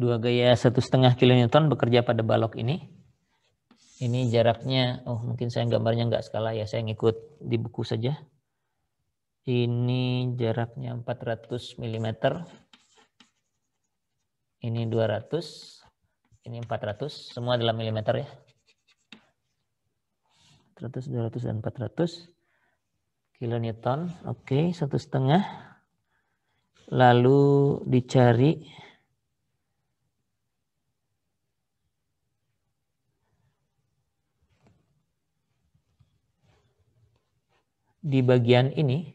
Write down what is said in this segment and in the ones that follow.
Dua gaya 1,5 kilonewton bekerja pada balok ini. Ini jaraknya, mungkin saya gambarnya nggak skala ya, saya ngikut di buku saja. Ini jaraknya 400 mm. Ini 200, ini 400, semua dalam milimeter ya. 100, 200, dan 400 kilonewton. Oke, 1,5. Lalu dicari di bagian ini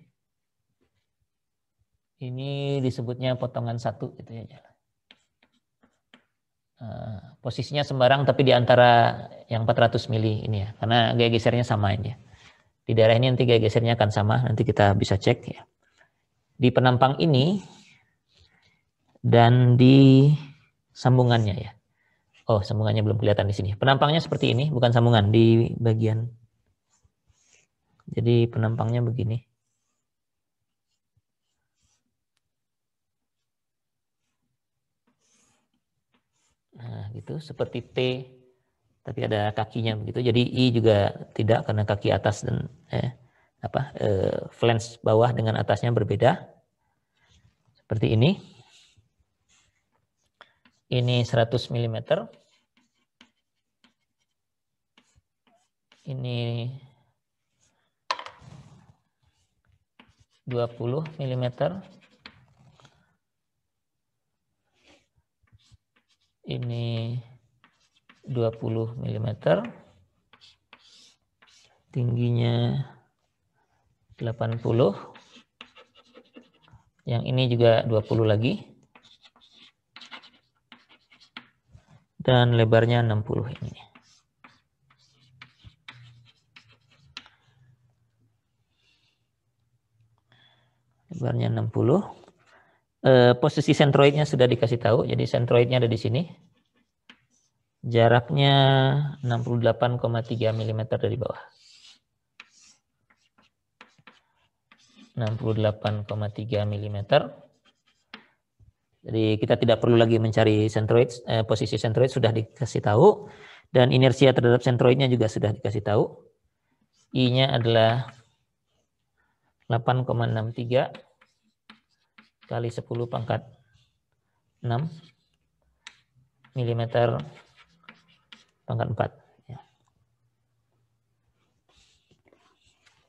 disebutnya potongan 1 gitu ya. Posisinya sembarang tapi di antara yang 400 mili ini ya, karena gaya gesernya sama ini ya. Di daerah ini nanti gaya gesernya akan sama, nanti kita bisa cek ya. Di penampang ini dan di sambungannya ya. Sambungannya belum kelihatan di sini. Penampangnya seperti ini, bukan sambungan, di bagian. Jadi penampangnya begini. Nah, gitu seperti T tapi ada kakinya begitu. Jadi I juga tidak karena kaki atas dan flange bawah dengan atasnya berbeda. Seperti ini. Ini 100 mm. Ini 20 mm. Ini 20 mm. Tingginya 80. Yang ini juga 20 lagi. Dan lebarnya 60 ini. Lebarnya 60. Posisi sentroidnya sudah dikasih tahu, jadi sentroidnya ada di sini. Jaraknya 68,3 mm dari bawah. 68,3 mm. Jadi kita tidak perlu lagi mencari sentroid, posisi sentroid sudah dikasih tahu. Dan inersia terhadap sentroidnya juga sudah dikasih tahu. I-nya adalah 8,63 kali 10 pangkat 6 mm pangkat 4. Ya.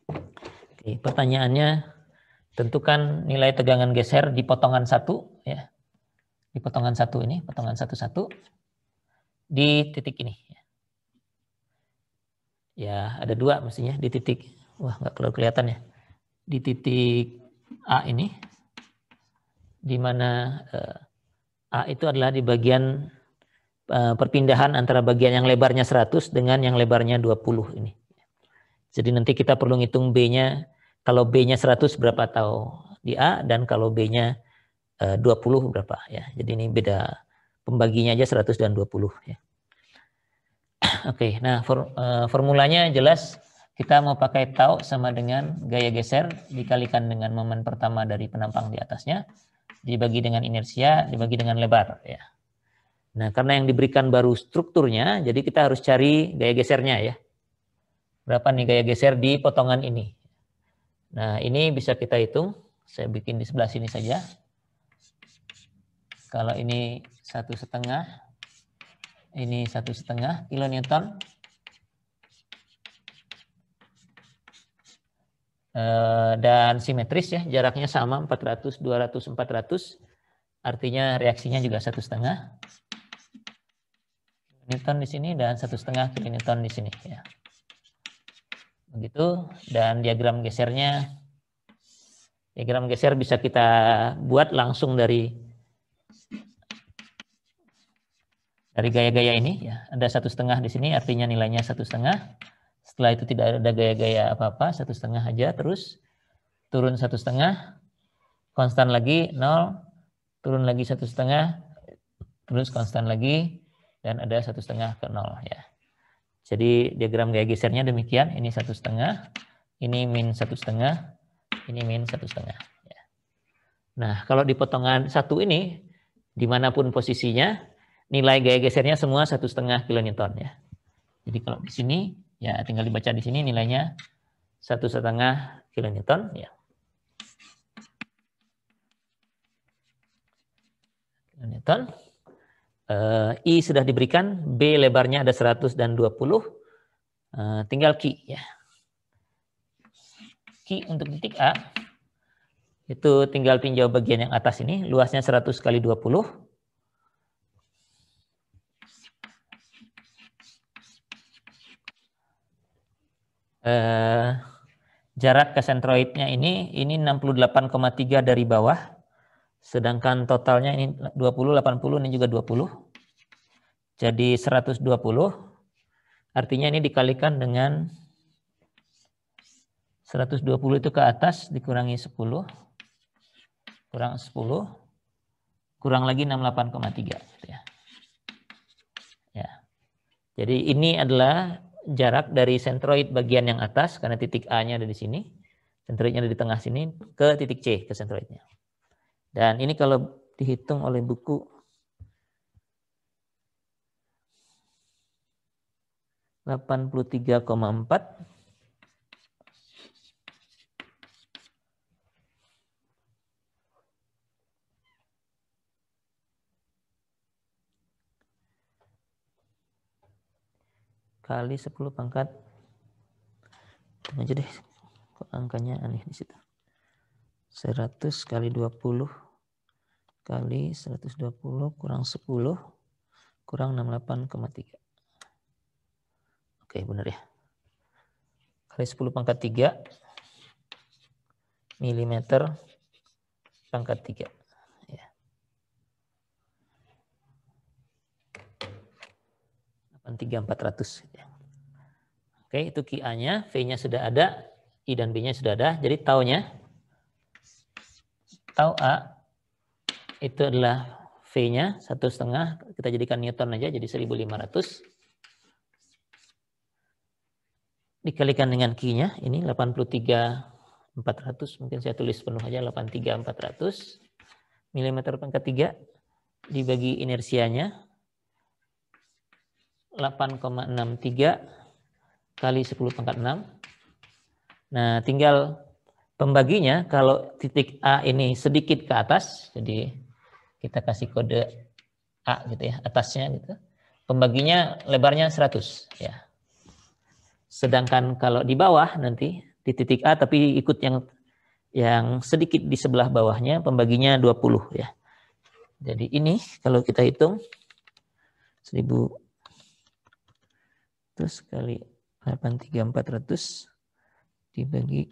Oke, pertanyaannya, tentukan nilai tegangan geser di potongan 1 ya. Di potongan 1 ini, potongan 11 di titik ini. Ya, ada 2 mestinya di titik. Nggak perlu kelihatan ya. Di titik A ini, di mana A itu adalah di bagian perpindahan antara bagian yang lebarnya 100 dengan yang lebarnya 20 ini. Jadi nanti kita perlu ngitung B-nya, kalau B-nya 100 berapa tahu di A, dan kalau B-nya 20 berapa ya. Jadi ini beda pembaginya aja 100 dan 20 ya. Oke, nah formulanya jelas, kita mau pakai tau sama dengan gaya geser dikalikan dengan momen pertama dari penampang di atasnya, dibagi dengan inersia, dibagi dengan lebar ya. Nah, karena yang diberikan baru strukturnya, jadi kita harus cari gaya gesernya ya. Berapa nih gaya geser di potongan ini? Nah, ini bisa kita hitung. Saya bikin di sebelah sini saja. Kalau ini 1,5, ini 1,5 kilonewton. Dan simetris ya, jaraknya sama 400, 200, 400. Artinya reaksinya juga 1,5 Newton di sini dan 1,5 kilonewton di sini ya. Begitu, dan diagram geser bisa kita buat langsung dari gaya-gaya ini ya. Ada 1,5 di sini, artinya nilainya 1,5. Setelah itu tidak ada gaya-gaya apa-apa, 1,5 aja, terus turun 1,5, konstan lagi 0, turun lagi 1,5, terus konstan lagi, dan ada 1,5 ke 0 ya. Jadi diagram gaya gesernya demikian, ini 1,5, ini min 1,5, ini min 1,5 ya. Nah, kalau di potongan 1 ini dimanapun posisinya, nilai gaya gesernya semua 1,5 kilonewton ya. Jadi kalau di sini ya tinggal dibaca di sini nilainya 1,5 kilonewton ya. Kilonewton. I sudah diberikan, B lebarnya ada 100 dan 20. Tinggal Q ya. Q untuk titik A itu tinggal tinjau bagian yang atas ini, luasnya 100 kali 20. Jarak ke sentroidnya ini 68,3 dari bawah, sedangkan totalnya ini 20, 80, ini juga 20. Jadi 120, artinya ini dikalikan dengan 120 itu ke atas dikurangi 10, kurang 10, kurang lagi 68,3 gitu ya. Ya. Jadi ini adalah jarak dari sentroid bagian yang atas, karena titik A-nya ada di sini, sentroidnya ada di tengah sini, ke titik C, ke sentroidnya. Dan ini kalau dihitung oleh buku 83,4 kali 10 pangkat aja deh, kok angkanya aneh di situ. 100 kali 20 kali 120 kurang 10 kurang 68,3. Oke, benar ya. Kali 10 pangkat 3 milimeter pangkat 3. Ya. 83,400. Ya. Oke, itu QA-nya, V-nya sudah ada, I dan B-nya sudah ada. Jadi taunya, tau A itu adalah V-nya 1,5, kita jadikan Newton aja, jadi 1.500. Dikalikan dengan Q-nya, ini 83,400, mungkin saya tulis penuh aja, 83,400 milimeter pangkat 3 dibagi inersianya 8,63 kali 10 pangkat 6. Nah, tinggal pembaginya, kalau titik A ini sedikit ke atas, jadi kita kasih kode A gitu ya, atasnya gitu. Pembaginya lebarnya 100 ya. Sedangkan kalau di bawah nanti di titik A tapi ikut yang sedikit di sebelah bawahnya, pembaginya 20 ya. Jadi ini kalau kita hitung 1000 terus kali 83,400 dibagi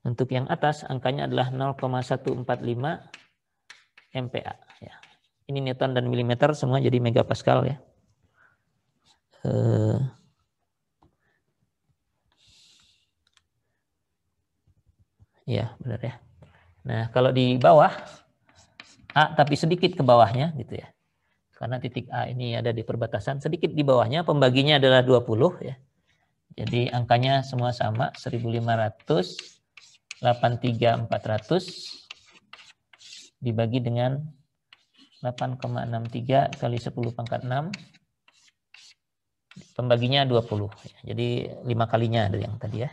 untuk yang atas angkanya adalah 0,145 MPa ya. Ini Newton dan milimeter semua jadi megapascal ya. Ya benar ya. Nah kalau di bawah A tapi sedikit ke bawahnya gitu ya. Karena titik A ini ada di perbatasan, sedikit di bawahnya, pembaginya adalah 20 ya. Jadi angkanya semua sama, 1.500, 83,400 dibagi dengan 8,63 kali 10 pangkat 6. Pembaginya 20. Jadi 5 kalinya dari yang tadi ya.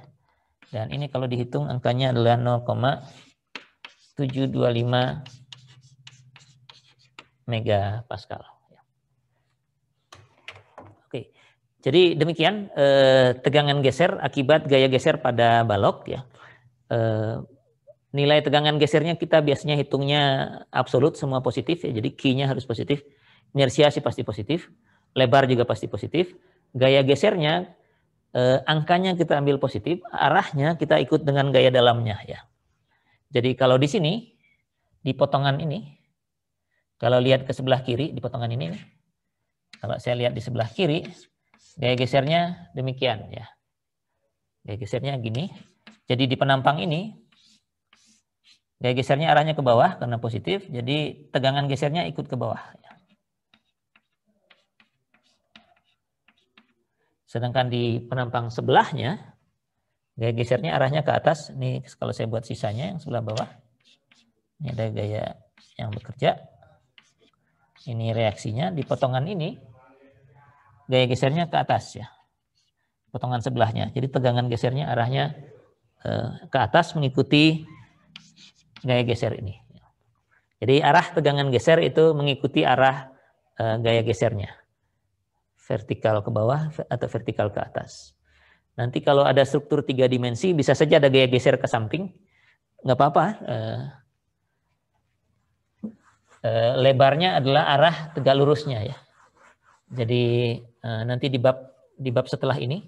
Dan ini kalau dihitung angkanya adalah 0,725 megapascal. Oke, jadi demikian tegangan geser akibat gaya geser pada balok ya. Nilai tegangan gesernya kita biasanya hitungnya absolut semua positif ya. Jadi Q-nya harus positif, inersia sih pasti positif, lebar juga pasti positif. Gaya gesernya angkanya kita ambil positif, arahnya kita ikut dengan gaya dalamnya ya. Jadi kalau di sini di potongan ini, kalau lihat ke sebelah kiri di potongan ini nih, kalau saya lihat di sebelah kiri, gaya gesernya demikian ya. Gaya gesernya gini. Jadi di penampang ini, gaya gesernya arahnya ke bawah karena positif. Jadi tegangan gesernya ikut ke bawah. Sedangkan di penampang sebelahnya, Gaya gesernya arahnya ke atas. Ini kalau saya buat sisanya yang sebelah bawah. Ini ada gaya yang bekerja. Ini reaksinya di potongan ini. Gaya gesernya ke atas ya. Potongan sebelahnya. Jadi tegangan gesernya arahnya ke atas mengikuti gaya geser ini. Jadi arah tegangan geser itu mengikuti arah gaya gesernya. Vertikal ke bawah atau vertikal ke atas. Nanti kalau ada struktur 3 dimensi bisa saja ada gaya geser ke samping. Nggak apa-apa. Lebarnya adalah arah tegak lurusnya ya. Jadi nanti di bab setelah ini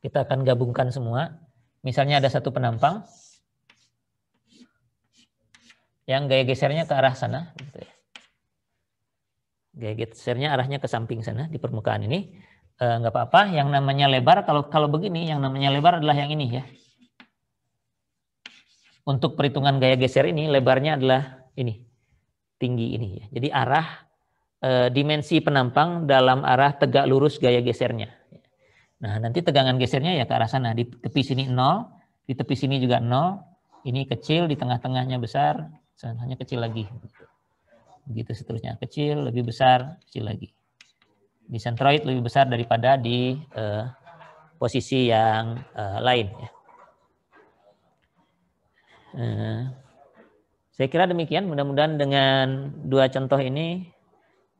kita akan gabungkan semua. Misalnya ada satu penampang yang gaya gesernya ke arah sana. Gitu ya. Gaya gesernya arahnya ke samping sana di permukaan ini. Nggak apa-apa. Yang namanya lebar kalau begini, yang namanya lebar adalah yang ini ya. Untuk perhitungan gaya geser ini lebarnya adalah ini, tinggi ini ya. Jadi arah dimensi penampang dalam arah tegak lurus gaya gesernya. Nah, nanti tegangan gesernya ya ke arah sana. Di tepi sini 0, di tepi sini juga 0. Ini kecil, di tengah-tengahnya besar, hanya kecil lagi. Begitu seterusnya. Kecil, lebih besar, kecil lagi. Di sentroid lebih besar daripada di posisi yang lain. Ya. Saya kira demikian. Mudah-mudahan dengan 2 contoh ini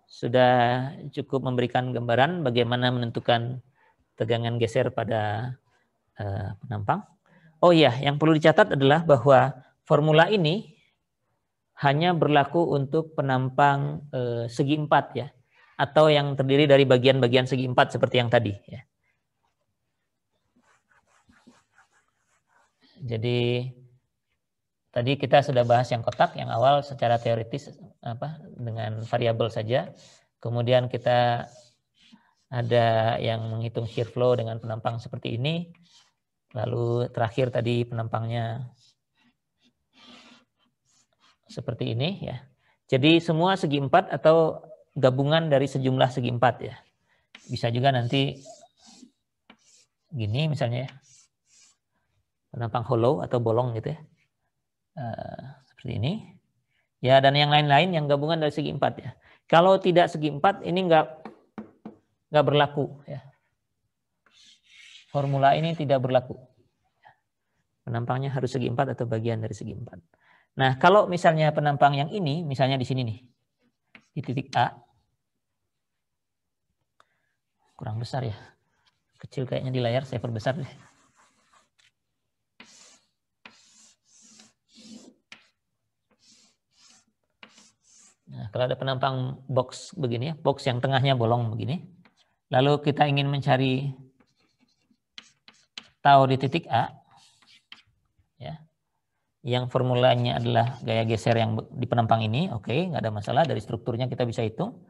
sudah cukup memberikan gambaran bagaimana menentukan tegangan geser pada penampang. Oh iya, yang perlu dicatat adalah bahwa formula ini hanya berlaku untuk penampang segi 4 ya, atau yang terdiri dari bagian-bagian segi 4 seperti yang tadi. Ya. Jadi tadi kita sudah bahas yang kotak, yang awal secara teoritis dengan variabel saja. Kemudian kita ada yang menghitung shear flow dengan penampang seperti ini. Lalu terakhir tadi penampangnya seperti ini ya. Jadi semua segi 4 atau gabungan dari sejumlah segi 4 ya. Bisa juga nanti gini misalnya ya. Penampang hollow atau bolong gitu ya. Seperti ini. Ya, dan yang lain-lain yang gabungan dari segi 4 ya. Kalau tidak segi 4 ini enggak berlaku ya. Formula ini tidak berlaku. Penampangnya harus segi 4 atau bagian dari segi 4. Nah, kalau misalnya penampang yang ini, misalnya di sini nih. Di titik A. Kurang besar ya. Kecil kayaknya di layar, saya perbesar deh. Nah, kalau ada penampang box begini ya, box yang tengahnya bolong begini. Lalu kita ingin mencari tau di titik A, ya, yang formulanya adalah gaya geser yang di penampang ini, oke, nggak ada masalah, dari strukturnya kita bisa hitung.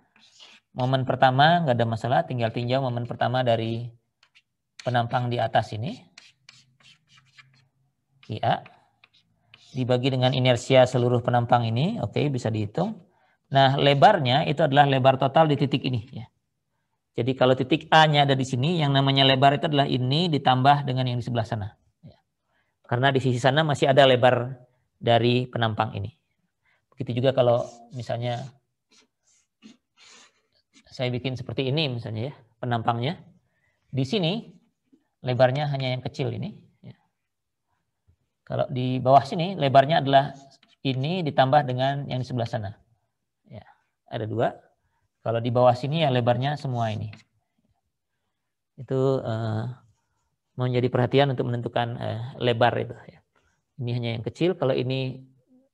Momen pertama nggak ada masalah, tinggal tinjau momen pertama dari penampang di atas ini, IA, dibagi dengan inersia seluruh penampang ini, oke, bisa dihitung. Nah, lebarnya itu adalah lebar total di titik ini, ya. Jadi kalau titik A-nya ada di sini, yang namanya lebar itu adalah ini ditambah dengan yang di sebelah sana. Karena di sisi sana masih ada lebar dari penampang ini. Begitu juga kalau misalnya saya bikin seperti ini misalnya ya, penampangnya. Di sini lebarnya hanya yang kecil ini. Kalau di bawah sini lebarnya adalah ini ditambah dengan yang di sebelah sana. Ya, ada 2. Kalau di bawah sini ya lebarnya semua ini. Itu menjadi perhatian untuk menentukan lebar itu. Ya. Ini hanya yang kecil. Kalau ini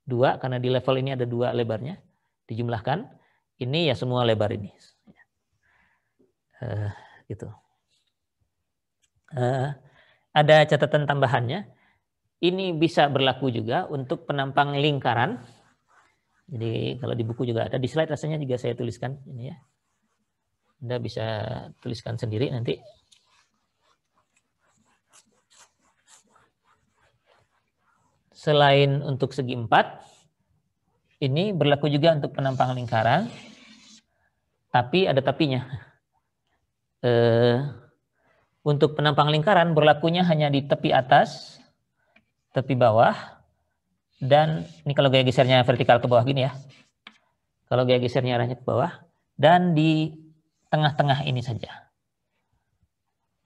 2, karena di level ini ada 2 lebarnya, dijumlahkan. Ini ya semua lebar ini. Gitu. Ada catatan tambahannya. Ini bisa berlaku juga untuk penampang lingkaran. Jadi kalau di buku juga ada, di slide rasanya juga saya tuliskan ini ya. Anda bisa tuliskan sendiri nanti. Selain untuk segi 4, ini berlaku juga untuk penampang lingkaran. Tapi ada tapinya. Untuk penampang lingkaran berlakunya hanya di tepi atas, tepi bawah, dan ini kalau gaya gesernya vertikal ke bawah gini ya. Kalau gaya gesernya arahnya ke bawah, dan di tengah-tengah ini saja.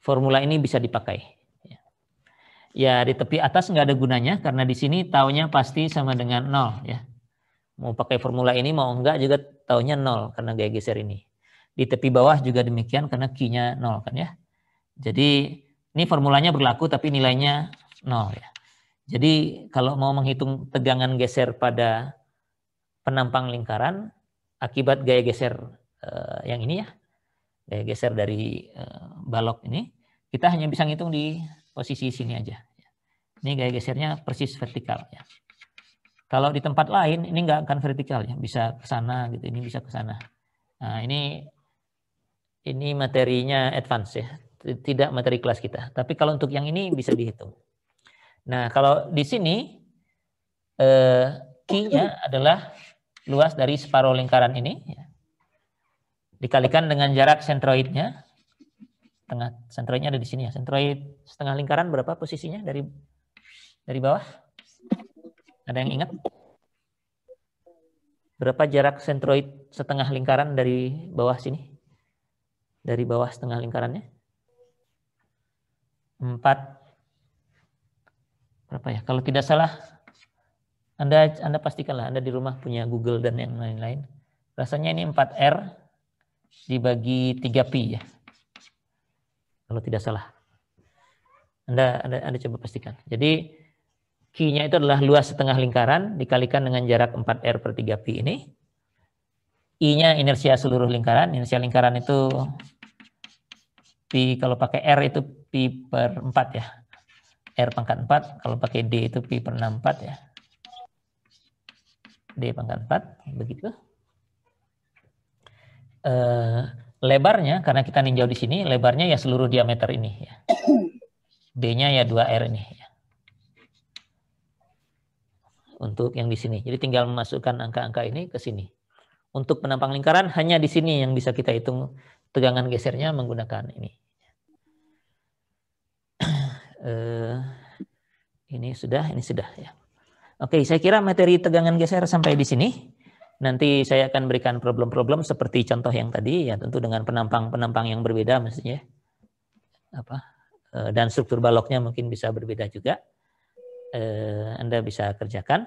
Formula ini bisa dipakai. Ya di tepi atas nggak ada gunanya karena di sini taunya pasti sama dengan 0 ya. Mau pakai formula ini mau enggak juga taunya 0 karena gaya geser ini. Di tepi bawah juga demikian karena Q-nya 0 kan ya. Jadi ini formulanya berlaku tapi nilainya 0 ya. Jadi kalau mau menghitung tegangan geser pada penampang lingkaran akibat gaya geser yang ini ya, gaya geser dari balok ini, kita hanya bisa ngitung di posisi sini aja. Ini gaya gesernya persis vertikal ya. Kalau di tempat lain ini nggak akan vertikal ya, bisa ke sana gitu, ini bisa ke sana. Nah, ini materinya advance ya, tidak materi kelas kita. Tapi kalau untuk yang ini bisa dihitung. Nah, kalau di sini Q-nya adalah luas dari separuh lingkaran ini ya. Dikalikan dengan jarak sentroidnya. Sentroidnya ada di sini ya. Sentroid setengah lingkaran berapa posisinya dari bawah? Ada yang ingat? Berapa jarak sentroid setengah lingkaran dari bawah sini? Dari bawah setengah lingkarannya? 4. Berapa ya? Kalau tidak salah, Anda pastikanlah Anda di rumah punya Google dan yang lain-lain. Rasanya ini 4R dibagi 3pi ya. Kalau tidak salah. Anda coba pastikan. Jadi Q-nya itu adalah luas setengah lingkaran dikalikan dengan jarak 4R per 3pi ini. I-nya inersia seluruh lingkaran. Inersia lingkaran itu pi, kalau pakai R itu pi per 4 ya. R pangkat 4. Kalau pakai D itu pi per 64 ya. D pangkat 4. Begitu. Lebarnya, karena kita ninjau di sini, lebarnya ya seluruh diameter ini ya. B-nya ya 2R ini ya. Untuk yang di sini. Jadi tinggal memasukkan angka-angka ini ke sini. Untuk penampang lingkaran hanya di sini yang bisa kita hitung tegangan gesernya menggunakan ini. Ini sudah ya. Oke, saya kira materi tegangan geser sampai di sini. Nanti saya akan berikan problem-problem seperti contoh yang tadi ya, tentu dengan penampang yang berbeda mestinya. Dan struktur baloknya mungkin bisa berbeda juga. Anda bisa kerjakan.